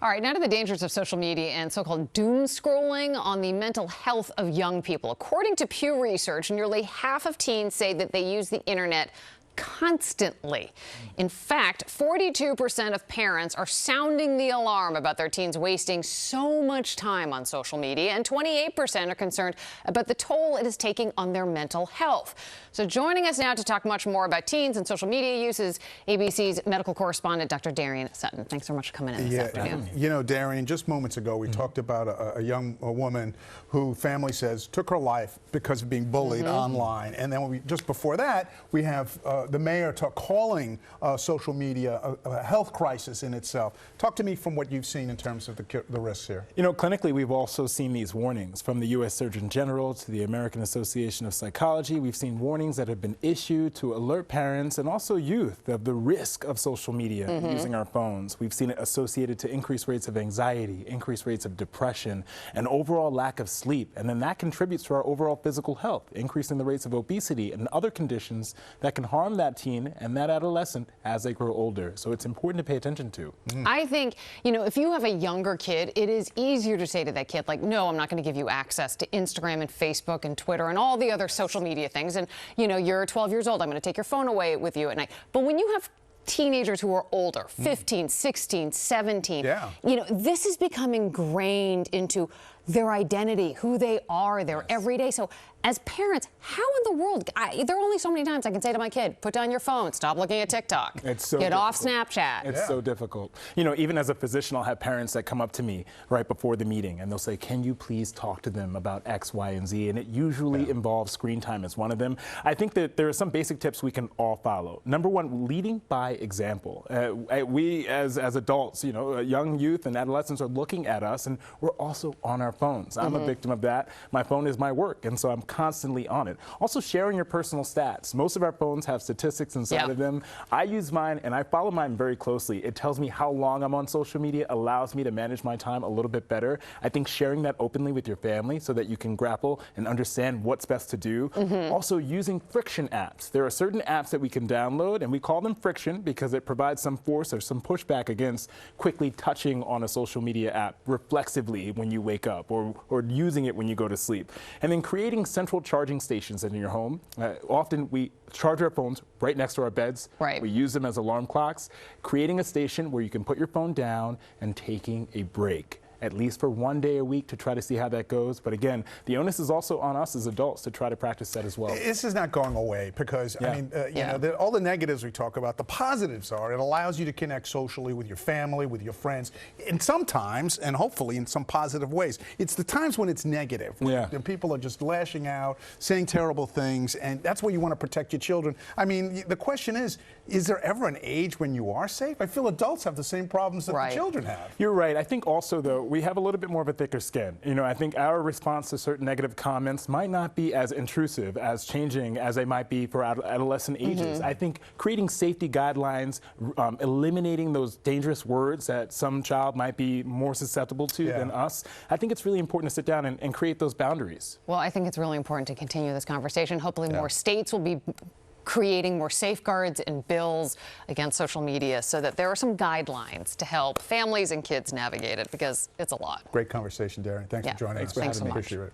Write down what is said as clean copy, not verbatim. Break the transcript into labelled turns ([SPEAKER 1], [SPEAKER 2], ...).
[SPEAKER 1] All right, now to the dangers of social media and so-called doom scrolling on the mental health of young people. According to Pew Research, nearly half of teens say that they use the internet constantly. In fact, 42% of parents are sounding the alarm about their teens wasting so much time on social media, and 28% are concerned about the toll it is taking on their mental health. So joining us now to talk much more about teens and social media use is ABC's medical correspondent, Dr. Darian Sutton. Thanks so much for coming in this afternoon.
[SPEAKER 2] You know, Darian, just moments ago we talked about a young woman who family says took her life because of being bullied online. And then just before that, we have the mayor calling social media a health crisis in itself. Talk to me from what you've seen in terms of the risks here.
[SPEAKER 3] You know, clinically, we've also seen these warnings from the U.S. Surgeon General to the American Association of Psychology. We've seen warnings that have been issued to alert parents and also youth of the risk of social media using our phones. We've seen it associated to increased rates of anxiety, increased rates of depression, and overall lack of sleep. And then that contributes to our overall physical health, increasing the rates of obesity and other conditions that can harm that teen and that adolescent as they grow older. So it's important to pay attention to.
[SPEAKER 1] I think, you know, if you have a younger kid, it is easier to say to that kid, like, no, I'm not going to give you access to Instagram and Facebook and Twitter and all the other social media things. And, you know, you're 12 years old. I'm going to take your phone away with you at night. But when you have teenagers who are older, 15, 16, 17, you know, this is becoming ingrained into their identity, who they are, their everyday. So as parents, how in the world, there are only so many times I can say to my kid, put down your phone, stop looking at TikTok, get off Snapchat.
[SPEAKER 3] It's so difficult. You know, even as a physician, I'll have parents that come up to me right before the meeting and they'll say, can you please talk to them about X, Y, and Z? And it usually involves screen time as one of them. I think that there are some basic tips we can all follow. Number one, leading by example. We as adults, you know, young youth and adolescents are looking at us and we're also on our phones. I'm a victim of that. My phone is my work, and so I'm constantly on it. Also, sharing your personal stats. Most of our phones have statistics inside of them. I use mine, and I follow mine very closely. It tells me how long I'm on social media, allows me to manage my time a little bit better. I think sharing that openly with your family so that you can grapple and understand what's best to do. Also, using friction apps. There are certain apps that we can download, and we call them friction because it provides some force or some pushback against quickly touching on a social media app reflexively when you wake up, or using it when you go to sleep. And then creating central charging stations in your home. Often we charge our phones right next to our beds. We use them as alarm clocks. Creating a station where you can put your phone down and taking a break, at least for one day a week, to try to see how that goes. But again, the onus is also on us as adults to try to practice that as well.
[SPEAKER 2] This is not going away because, I mean, you know, all the negatives we talk about, the positives are it allows you to connect socially with your family, with your friends, and sometimes, and hopefully in some positive ways. It's the times when it's negative, when people are just lashing out, saying terrible things, and that's where you want to protect your children. I mean, the question is there ever an age when you are safe? I feel adults have the same problems that the children have.
[SPEAKER 3] You're right. I think also, though, we have a little bit more of a thicker skin. You know, I think our response to certain negative comments might not be as intrusive, as changing as they might be for adolescent ages. I think creating safety guidelines, eliminating those dangerous words that some child might be more susceptible to than us, I think it's really important to sit down and create those boundaries.
[SPEAKER 1] Well, I think it's really important to continue this conversation. Hopefully more states will be creating more safeguards and bills against social media so that there are some guidelines to help families and kids navigate it, because it's a lot.
[SPEAKER 2] Great conversation, Darren. Thanks for joining us.
[SPEAKER 1] Thanks so much.
[SPEAKER 2] Appreciate it.